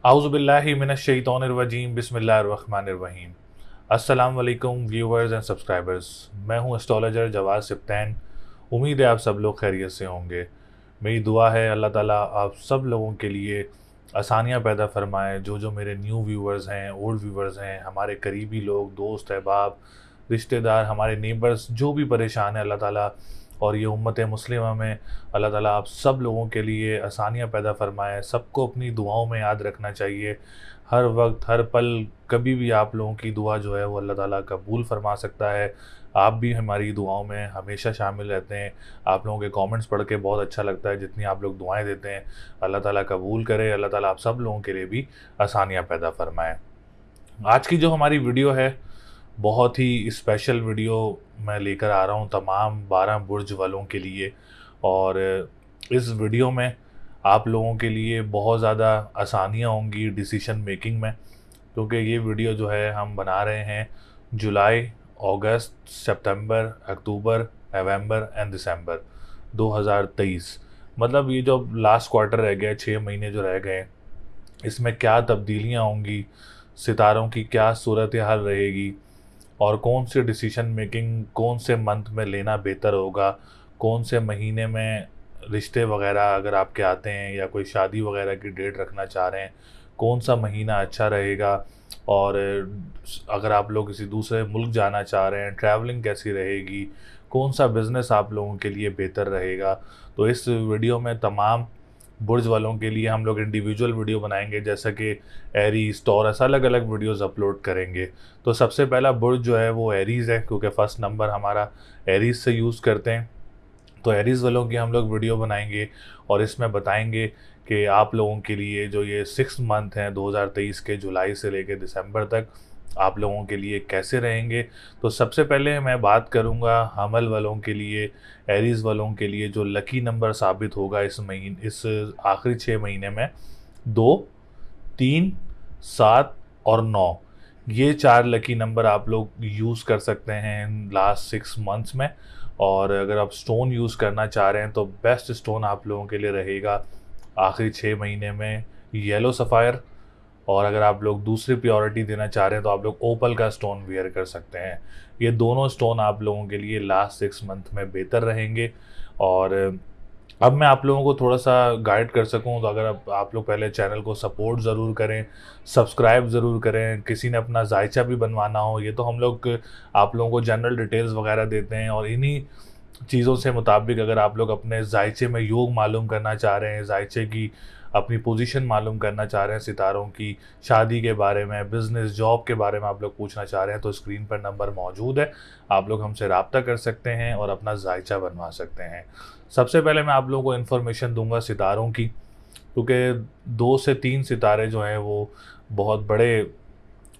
आउज़ुबिल्लाहि मिनश्शैतानिर्रजीम बिस्मिल्लाहिर्रहमानिर्रहीम। अस्सलाम वालेकुम व्यूअर्स एंड सब्सक्राइबर्स। मैं हूं एस्ट्रोलॉजर जवाद सिप्तैन। उम्मीद है आप सब लोग खैरियत से होंगे। मेरी दुआ है अल्लाह ताला आप सब लोगों के लिए आसानियां पैदा फरमाए। जो मेरे न्यू व्यूअर्स हैं, ओल्ड व्यूअर्स हैं, हमारे करीबी लोग, दोस्त अहबाब, रिश्तेदार, हमारे नेबर्स जो भी परेशान है, अल्लाह ताला और ये उम्मत मुस्लिमा में अल्लाह ताला आप सब लोगों के लिए आसानियाँ पैदा फरमाए। सबको अपनी दुआओं में याद रखना चाहिए। हर वक्त हर पल कभी भी आप लोगों की दुआ जो है वो अल्लाह ताला कबूल फरमा सकता है। आप भी हमारी दुआओं में हमेशा शामिल रहते हैं। आप लोगों के कमेंट्स पढ़ के बहुत अच्छा लगता है, जितनी आप लोग दुआएं देते हैं। अल्लाह ताला कबूल करे, अल्लाह ताला आप सब लोगों के लिए भी आसानियाँ पैदा फरमाए। आज की जो हमारी वीडियो है बहुत ही स्पेशल वीडियो मैं लेकर आ रहा हूँ तमाम 12 बुर्ज वालों के लिए। और इस वीडियो में आप लोगों के लिए बहुत ज़्यादा आसानियाँ होंगी डिसीशन मेकिंग में, क्योंकि ये वीडियो जो है हम बना रहे हैं जुलाई, अगस्त, सितंबर, अक्टूबर, नवंबर एंड दिसंबर 2023। मतलब ये जो लास्ट क्वार्टर रह गया, 6 महीने जो रह गए, इसमें क्या तब्दीलियाँ होंगी, सितारों की क्या सूरत हाल रहेगी और कौन से डिसीशन मेकिंग कौन से मंथ में लेना बेहतर होगा, कौन से महीने में रिश्ते वगैरह अगर आपके आते हैं या कोई शादी वगैरह की डेट रखना चाह रहे हैं, कौन सा महीना अच्छा रहेगा। और अगर आप लोग किसी दूसरे मुल्क जाना चाह रहे हैं, ट्रैवलिंग कैसी रहेगी, कौन सा बिज़नेस आप लोगों के लिए बेहतर रहेगा। तो इस वीडियो में तमाम बुर्ज वालों के लिए हम लोग इंडिविजुअल वीडियो बनाएंगे, जैसा कि एरीज, टॉरस, अलग अलग वीडियोस अपलोड करेंगे। तो सबसे पहला बुर्ज जो है वो एरीज़ है, क्योंकि फ़र्स्ट नंबर हमारा एरीज़ से यूज़ करते हैं। तो एरीज़ वालों की हम लोग वीडियो बनाएंगे और इसमें बताएंगे कि आप लोगों के लिए जो ये 6 मंथ हैं 2023 के, जुलाई से लेकर दिसंबर तक, आप लोगों के लिए कैसे रहेंगे। तो सबसे पहले मैं बात करूंगा हमल वालों के लिए, एरीज़ वालों के लिए जो लकी नंबर साबित होगा इस आखिरी 6 महीने में, 2, 3, 7 और 9। ये 4 लकी नंबर आप लोग यूज़ कर सकते हैं लास्ट 6 मंथ्स में। और अगर आप स्टोन यूज़ करना चाह रहे हैं तो बेस्ट स्टोन आप लोगों के लिए रहेगा आखिरी 6 महीने में येलो सफ़ायर। और अगर आप लोग दूसरी प्योरिटी देना चाह रहे हैं तो आप लोग ओपल का स्टोन वेयर कर सकते हैं। ये दोनों स्टोन आप लोगों के लिए लास्ट 6 मंथ में बेहतर रहेंगे। और अब मैं आप लोगों को थोड़ा सा गाइड कर सकूं तो अगर आप लोग पहले चैनल को सपोर्ट ज़रूर करें, सब्सक्राइब ज़रूर करें। किसी ने अपना जायचा भी बनवाना हो, ये तो हम लोग आप लोगों को जनरल डिटेल्स वगैरह देते हैं, और इन्हीं चीज़ों से मुताबिक अगर आप लोग अपने जायचे में योग मालूम करना चाह रहे हैं, जायचे की अपनी पोजीशन मालूम करना चाह रहे हैं, सितारों की शादी के बारे में, बिज़नेस, जॉब के बारे में आप लोग पूछना चाह रहे हैं, तो स्क्रीन पर नंबर मौजूद है। आप लोग हमसे रब्ता कर सकते हैं और अपना जायचा बनवा सकते हैं। सबसे पहले मैं आप लोगों को इन्फॉर्मेशन दूंगा सितारों की, क्योंकि 2 से 3 सितारे जो हैं वो बहुत बड़े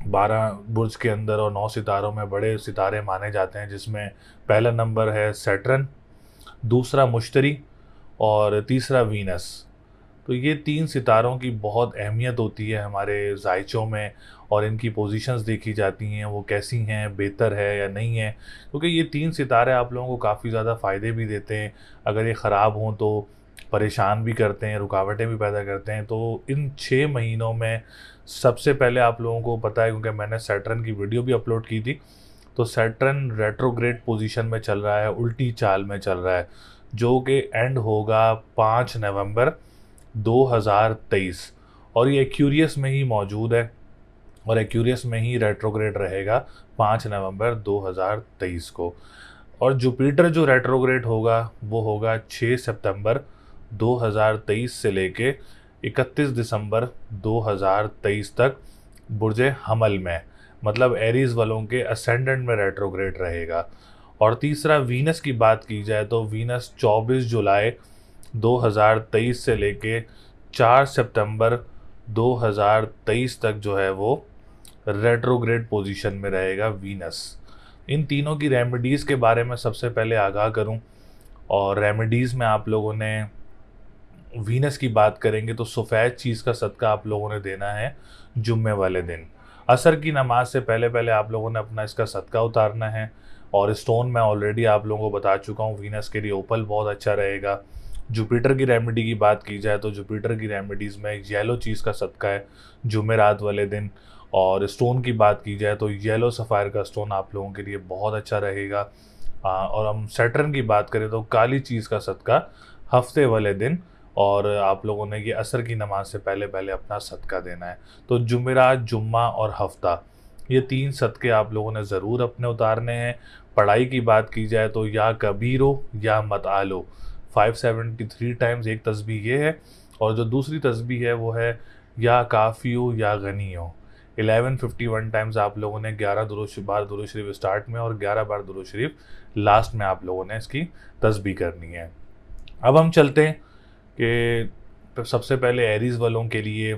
12 बुर्ज के अंदर और 9 सितारों में बड़े सितारे माने जाते हैं, जिसमें पहला नंबर है सैटर्न, दूसरा मुश्तरी और तीसरा वीनस। तो ये 3 सितारों की बहुत अहमियत होती है हमारे जायचों में, और इनकी पोजीशंस देखी जाती हैं वो कैसी हैं, बेहतर है या नहीं है, क्योंकि ये 3 सितारे आप लोगों को काफ़ी ज़्यादा फ़ायदे भी देते हैं। अगर ये ख़राब हों तो परेशान भी करते हैं, रुकावटें भी पैदा करते हैं। तो इन 6 महीनों में सबसे पहले आप लोगों को पता है, क्योंकि मैंने सैटर्न की वीडियो भी अपलोड की थी, तो सैटर्न रेट्रोग्रेड पोजीशन में चल रहा है, उल्टी चाल में चल रहा है, जो कि एंड होगा 5 नवंबर 2023। और ये एक्यूरियस में ही मौजूद है और एक्यूरियस में ही रेट्रोग्रेड रहेगा 5 नवंबर 2023 को। और जुपिटर जो रेट्रोग्रेड होगा वो होगा 6 सितंबर 2023 से लेके 31 दिसंबर 2023 तक बुर्जे हमल में, मतलब एरीज वालों के असेंडेंट में रेट्रोग्रेड रहेगा। और तीसरा वीनस की बात की जाए तो वीनस 24 जुलाई 2023 से लेके 4 सितंबर 2023 तक जो है वो रेट्रोग्रेड पोजीशन में रहेगा वीनस। इन तीनों की रेमेडीज़ के बारे में सबसे पहले आगाह करूं, और रेमेडीज़ में आप लोगों ने वीनस की बात करेंगे तो सफ़ेद चीज़ का सदका आप लोगों ने देना है जुम्मे वाले दिन। असर की नमाज से पहले पहले आप लोगों ने अपना इसका सदका उतारना है। और स्टोन मैं ऑलरेडी आप लोगों को बता चुका हूँ, वीनस के लिए ओपल बहुत अच्छा रहेगा। जुपिटर की रेमेडी की बात की जाए तो जुपिटर की रेमेडीज़ में येलो चीज़ का सदका है जुमेरात वाले दिन। और स्टोन की बात की जाए तो येलो सफ़ायर का स्टोन आप लोगों के लिए बहुत अच्छा रहेगा। और हम सैटर्न की बात करें तो काली चीज़ का सदका हफ्ते वाले दिन, और आप लोगों ने ये असर की नमाज से पहले पहले अपना सदका देना है। तो जुमेरात, जुम्मा और हफ्ता, ये 3 सदके आप लोगों ने ज़रूर अपने उतारने हैं। पढ़ाई की बात की जाए तो या कबीरो या मत आलो, 573 टाइम्स एक तस्बीह ये है। और जो दूसरी तस्बीह है वो है या काफ़ियो या गनियो, 1151 टाइम्स आप लोगों ने 11 बार दुरूद शरीफ स्टार्ट में और 11 बार दुरूद शरीफ लास्ट में आप लोगों ने इसकी तस्बीह करनी है। अब हम चलते हैं कि तो सबसे पहले एरीज़ वालों के लिए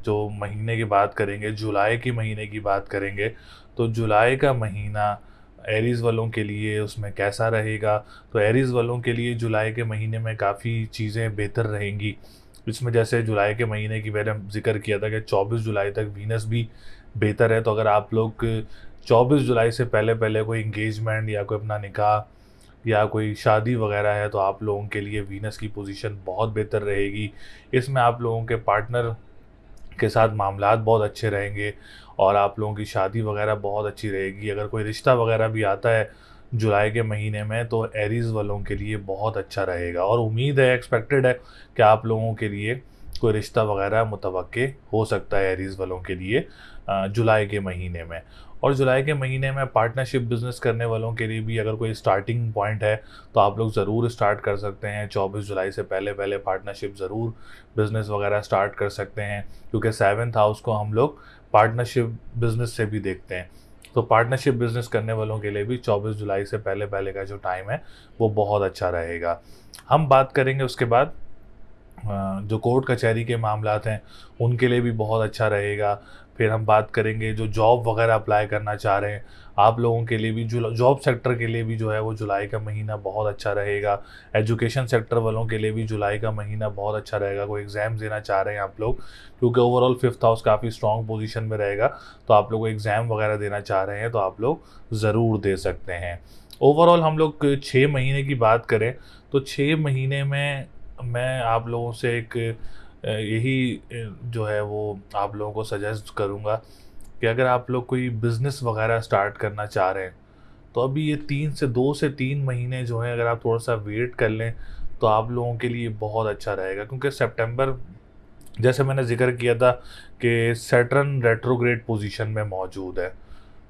जो महीने की बात करेंगे, जुलाई के महीने की बात करेंगे। तो जुलाई का महीना एरीज़ वालों के लिए उसमें कैसा रहेगा? तो एरीज़ वालों के लिए जुलाई के महीने में काफ़ी चीज़ें बेहतर रहेंगी। इसमें जैसे जुलाई के महीने की मैंने ज़िक्र किया था कि 24 जुलाई तक वीनस भी बेहतर है। तो अगर आप लोग 24 जुलाई से पहले पहले कोई इंगेजमेंट या कोई अपना निकाह या कोई शादी वगैरह है तो आप लोगों के लिए वीनस की पोजीशन बहुत बेहतर रहेगी। इसमें आप लोगों के पार्टनर के साथ मामलात बहुत अच्छे रहेंगे और आप लोगों की शादी वगैरह बहुत अच्छी रहेगी। अगर कोई रिश्ता वगैरह भी आता है जुलाई के महीने में तो एरीज़ वालों के लिए बहुत अच्छा रहेगा, और उम्मीद है, एक्सपेक्टेड है कि आप लोगों के लिए कोई रिश्ता वगैरह मुतवक्के हो सकता है एरीज़ वालों के लिए जुलाई के महीने में। और जुलाई के महीने में पार्टनरशिप बिज़नेस करने वालों के लिए भी अगर कोई स्टार्टिंग पॉइंट है तो आप लोग ज़रूर स्टार्ट कर सकते हैं। 24 जुलाई से पहले पहले पार्टनरशिप ज़रूर बिज़नेस वगैरह स्टार्ट कर सकते हैं, क्योंकि 7th हाउस को हम लोग पार्टनरशिप बिज़नेस से भी देखते हैं। तो पार्टनरशिप बिज़नेस करने वालों के लिए भी 24 जुलाई से पहले पहले का जो टाइम है वो बहुत अच्छा रहेगा। हम बात करेंगे उसके बाद जो कोर्ट कचहरी के मामलात हैं उनके लिए भी बहुत अच्छा रहेगा। फिर हम बात करेंगे जो जॉब वगैरह अप्लाई करना चाह रहे हैं आप लोगों के लिए भी, जॉब सेक्टर के लिए भी जो है वो जुलाई का महीना बहुत अच्छा रहेगा। एजुकेशन सेक्टर वालों के लिए भी जुलाई का महीना बहुत अच्छा रहेगा। कोई एग्ज़ाम देना चाह रहे हैं आप लोग, क्योंकि ओवरऑल 5th हाउस काफ़ी स्ट्रॉन्ग पोजीशन में रहेगा, तो आप लोग एग्ज़ाम वगैरह देना चाह रहे हैं तो आप लोग ज़रूर दे सकते हैं। ओवरऑल हम लोग 6 महीने की बात करें तो 6 महीने में मैं आप लोगों से एक यही जो है वो आप लोगों को सजेस्ट करूँगा कि अगर आप लोग कोई बिज़नेस वगैरह स्टार्ट करना चाह रहे हैं तो अभी ये 2 से 3 महीने जो हैं अगर आप थोड़ा सा वेट कर लें तो आप लोगों के लिए बहुत अच्छा रहेगा। क्योंकि सितंबर, जैसे मैंने ज़िक्र किया था कि सैटर्न रेट्रोग्रेड पोजीशन में मौजूद है,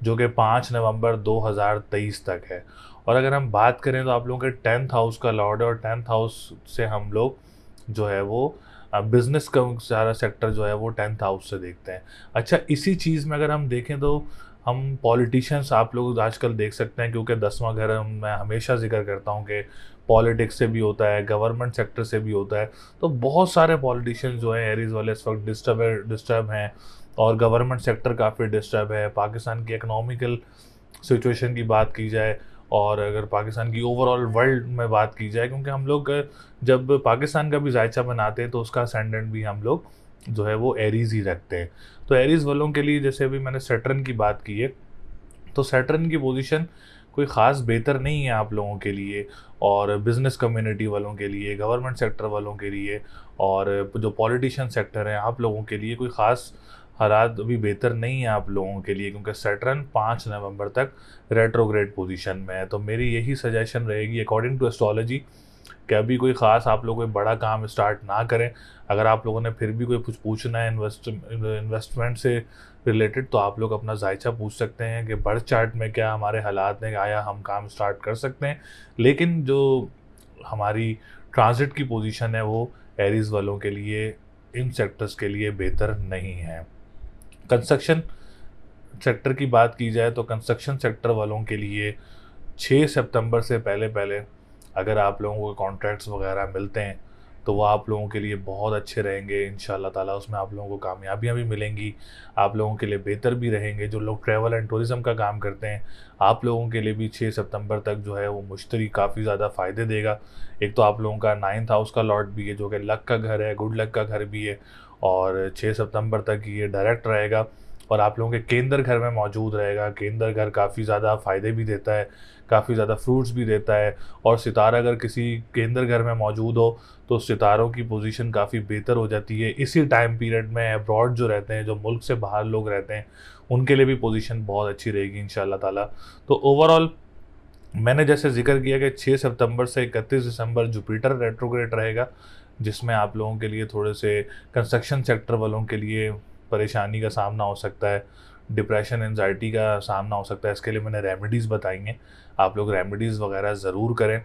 जो कि 5 नवंबर 2023 तक है। और अगर हम बात करें तो आप लोगों के 10th हाउस का लॉर्ड है, और 10th हाउस से हम लोग जो है वो बिज़नेस का सारा सेक्टर जो है वो 10th हाउस से देखते हैं। अच्छा, इसी चीज़ में अगर हम देखें तो हम पॉलिटिशियंस आप लोग आजकल देख सकते हैं, क्योंकि 10वां घर मैं हमेशा ज़िक्र करता हूँ कि पॉलिटिक्स से भी होता है, गवर्नमेंट सेक्टर से भी होता है। तो बहुत सारे पॉलिटिशियंस जो हैं एरीज़ वाले इस वक्त डिस्टर्ब हैं, और गवर्नमेंट सेक्टर काफ़ी डिस्टर्ब है। पाकिस्तान की इकनॉमिकल सिचुएशन की बात की जाए और अगर पाकिस्तान की ओवरऑल वर्ल्ड में बात की जाए, क्योंकि हम लोग जब पाकिस्तान का भी जायचा बनाते हैं तो उसका असेंडेंट भी हम लोग जो है वो एरीज़ ही रखते हैं। तो एरीज़ वालों के लिए जैसे अभी मैंने सैटर्न की बात की है, तो सैटर्न की पोजीशन कोई ख़ास बेहतर नहीं है आप लोगों के लिए, और बिज़नेस कम्युनिटी वालों के लिए, गवर्नमेंट सेक्टर वालों के लिए, और जो पॉलिटिशियन सेक्टर हैं आप लोगों के लिए कोई ख़ास हालात अभी बेहतर नहीं है आप लोगों के लिए, क्योंकि सैटर्न 5 नवंबर तक रेट्रोग्रेड पोजीशन में है। तो मेरी यही सजेशन रहेगी अकॉर्डिंग टू एस्ट्रोलॉजी कि अभी कोई ख़ास आप लोग कोई बड़ा काम स्टार्ट ना करें। अगर आप लोगों ने फिर भी कोई कुछ पूछना है इन्वेस्टमेंट से रिलेटेड तो आप लोग अपना जायचा पूछ सकते हैं कि बर्थ चार्ट में क्या हमारे हालात हैं, आया हम काम स्टार्ट कर सकते हैं। लेकिन जो हमारी ट्रांजिट की पोजीशन है वो एरीज़ वालों के लिए, इन सेक्टर्स के लिए बेहतर नहीं है। कंस्ट्रक्शन सेक्टर की बात की जाए तो कंस्ट्रक्शन सेक्टर वालों के लिए 6 सितंबर से पहले पहले अगर आप लोगों को कॉन्ट्रैक्ट्स वगैरह मिलते हैं तो वो आप लोगों के लिए बहुत अच्छे रहेंगे इंशाल्लाह ताला। उसमें आप लोगों को कामयाबियाँ भी मिलेंगी, आप लोगों के लिए बेहतर भी रहेंगे। जो लोग ट्रैवल एंड टूरिज़्म का काम करते हैं आप लोगों के लिए भी 6 सितंबर तक जो है वो मुश्तरी काफ़ी ज़्यादा फ़ायदे देगा। एक तो आप लोगों का 9th हाउस का लॉर्ड भी है जो कि लक का घर है, गुड लक का घर भी है, और 6 सितंबर तक ये डायरेक्ट रहेगा। और आप लोगों के केंद्र घर में मौजूद रहेगा। केंद्र घर काफ़ी ज़्यादा फ़ायदे भी देता है, काफ़ी ज़्यादा फ्रूट्स भी देता है। और सितारा अगर किसी केंद्र घर में मौजूद हो तो सितारों की पोजीशन काफ़ी बेहतर हो जाती है। इसी टाइम पीरियड में अब्रॉड जो रहते हैं, जो मुल्क से बाहर लोग रहते हैं, उनके लिए भी पोजीशन बहुत अच्छी रहेगी इंशाल्लाह ताला। तो ओवरऑल मैंने जैसे ज़िक्र किया कि 6 सितंबर से 31 दिसंबर जुपिटर रेट्रोग्रेड रहेगा, जिसमें आप लोगों के लिए थोड़े से कंस्ट्रक्शन सेक्टर वालों के लिए परेशानी का सामना हो सकता है, डिप्रेशन, एंजाइटी का सामना हो सकता है। इसके लिए मैंने रेमेडीज़ बताई हैं, आप लोग रेमेडीज़ वगैरह ज़रूर करें।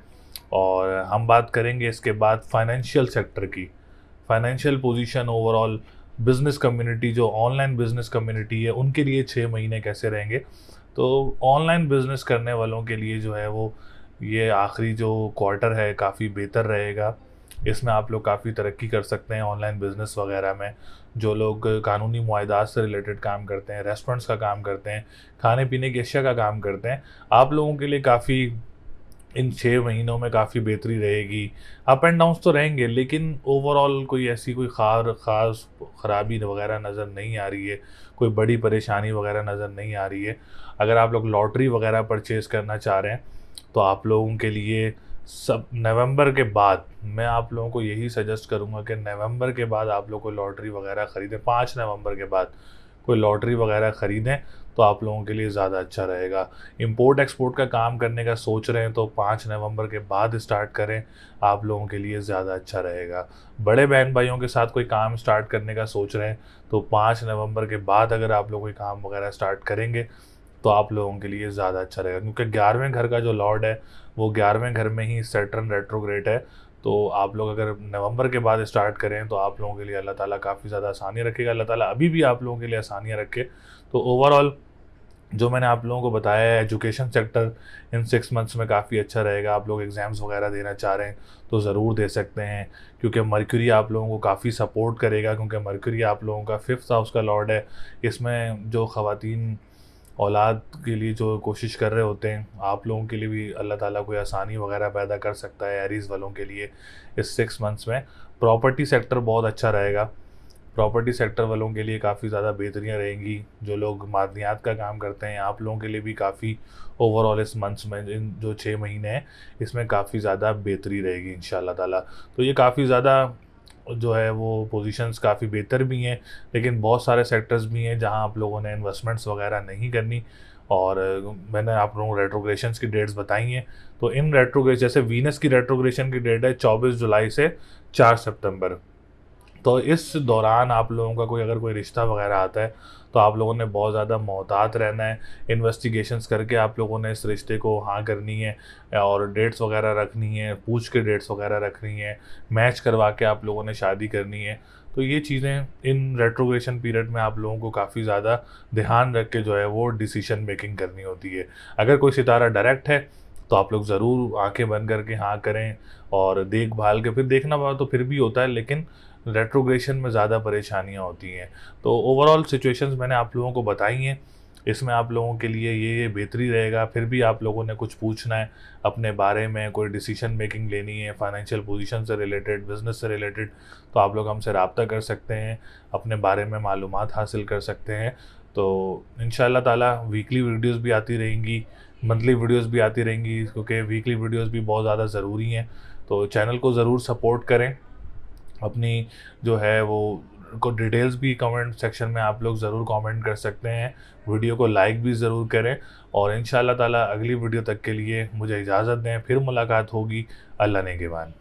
और हम बात करेंगे इसके बाद फाइनेंशियल सेक्टर की। Financial position overall business community, जो ऑनलाइन बिज़नेस कम्युनिटी है, उनके लिए 6 महीने कैसे रहेंगे। तो ऑनलाइन बिज़नेस करने वालों के लिए जो है वो ये आखिरी जो क्वार्टर है काफ़ी बेहतर रहेगा। इसमें आप लोग काफ़ी तरक्की कर सकते हैं ऑनलाइन बिज़नेस वगैरह में। जो लोग कानूनी मुआहदात से रिलेटेड काम करते हैं, रेस्टोरेंट्स का काम करते हैं, खाने पीने की अशिया का काम करते हैं, आप लोगों के लिए काफ़ी इन 6 महीनों में काफ़ी बेहतरी रहेगी। अप एंड डाउन्स तो रहेंगे, लेकिन ओवरऑल कोई ऐसी कोई ख़ास ख़राबी वगैरह नज़र नहीं आ रही है, कोई बड़ी परेशानी वगैरह नज़र नहीं आ रही है। अगर आप लोग लॉटरी वगैरह परचेज़ करना चाह रहे हैं तो आप लोगों के लिए सब नवंबर के बाद मैं आप लोगों को यही सजेस्ट करूंगा कि नवंबर के बाद आप लोग कोई लॉटरी वगैरह ख़रीदें। 5 नवंबर के बाद कोई लॉटरी वगैरह ख़रीदें तो आप लोगों के लिए ज़्यादा अच्छा रहेगा। इंपोर्ट एक्सपोर्ट का काम करने का सोच रहे हैं तो 5 नवंबर के बाद स्टार्ट करें, आप लोगों के लिए ज़्यादा अच्छा रहेगा। बड़े बहन भाइयों के साथ कोई काम स्टार्ट करने का सोच रहे हैं तो 5 नवंबर के बाद अगर आप लोग कोई काम वगैरह स्टार्ट करेंगे तो आप लोगों के लिए ज़्यादा अच्छा रहेगा, क्योंकि 11वें घर का जो लॉर्ड है वो 11वें घर में ही सैटर्न रेट्रोग्रेड है। तो आप लोग अगर नवंबर के बाद स्टार्ट करें तो आप लोगों के लिए अल्लाह ताला काफ़ी ज़्यादा आसानियाँ रखेगा। अल्लाह ताला अभी भी आप लोगों के लिए आसानियाँ रखे। तो ओवरऑल जो मैंने आप लोगों को बताया है, एजुकेशन सेक्टर इन 6 मंथ्स में काफ़ी अच्छा रहेगा। आप लोग एग्ज़ाम्स वगैरह देना चाह रहे हैं तो ज़रूर दे सकते हैं, क्योंकि मरकरी आप लोगों को काफ़ी सपोर्ट करेगा, क्योंकि मरकरी आप लोगों का 5th हाउस का लॉर्ड है। इसमें जो ख़वातीन औलाद के लिए जो कोशिश कर रहे होते हैं, आप लोगों के लिए भी अल्लाह ताला कोई आसानी वगैरह पैदा कर सकता है एरीज़ वालों के लिए इस 6 मंथ्स में। प्रॉपर्टी सेक्टर बहुत अच्छा रहेगा, प्रॉपर्टी सेक्टर वालों के लिए काफ़ी ज़्यादा बेहतरियाँ रहेंगी। जो लोग मादनियात का काम करते हैं, आप लोगों के लिए भी काफ़ी ओवरऑल इस मंथ्स में, इन जो 6 महीने हैं, इसमें काफ़ी ज़्यादा बेहतरी रहेगी इंशाल्लाह ताला। तो ये काफ़ी ज़्यादा जो है वो पोजीशंस काफ़ी बेहतर भी हैं, लेकिन बहुत सारे सेक्टर्स भी हैं जहां आप लोगों ने इन्वेस्टमेंट्स वगैरह नहीं करनी। और मैंने आप लोगों को रेट्रोग्रेशंस की डेट्स बताई हैं। तो इन रेट्रोग्रेशन, जैसे वीनस की रेट्रोग्रेशन की डेट है 24 जुलाई से 4 सितंबर। तो इस दौरान आप लोगों का अगर कोई रिश्ता वगैरह आता है तो आप लोगों ने बहुत ज़्यादा मोहतात रहना है। इन्वेस्टिगेशंस करके आप लोगों ने इस रिश्ते को हाँ करनी है, और डेट्स वगैरह रखनी है, पूछ के डेट्स वगैरह रखनी है, मैच करवा के आप लोगों ने शादी करनी है। तो ये चीज़ें इन रेट्रोग्रेशन पीरियड में आप लोगों को काफ़ी ज़्यादा ध्यान रख के जो है वो डिसीजन मेकिंग करनी होती है। अगर कोई सितारा डायरेक्ट है तो आप लोग ज़रूर आंखें बंद करके हाँ करें और देखभाल के फिर देखना पड़ा तो फिर भी होता है, लेकिन रेट्रोग्रेशन में ज़्यादा परेशानियाँ होती हैं। तो ओवरऑल सिचुएशंस मैंने आप लोगों को बताई हैं। इसमें आप लोगों के लिए ये बेहतरी रहेगा। फिर भी आप लोगों ने कुछ पूछना है अपने बारे में, कोई डिसीजन मेकिंग लेनी है फाइनेंशियल पोजीशन से रिलेटेड, बिज़नेस से रिलेटेड, तो आप लोग हमसे रब्ता कर सकते हैं, अपने बारे में मालूमात हासिल कर सकते हैं। तो इंशाल्लाह ताला वीकली वीडियोज़ भी आती रहेंगी, मंथली वीडियोज़ भी आती रहेंगी, क्योंकि वीकली वीडियोज़ भी बहुत ज़्यादा ज़रूरी हैं। तो चैनल को ज़रूर सपोर्ट करें। अपनी जो है वो को डिटेल्स भी कमेंट सेक्शन में आप लोग ज़रूर कमेंट कर सकते हैं। वीडियो को लाइक भी ज़रूर करें, और इंशाल्लाह ताला अगली वीडियो तक के लिए मुझे इजाज़त दें। फिर मुलाकात होगी। अल्लाह नेगेबान।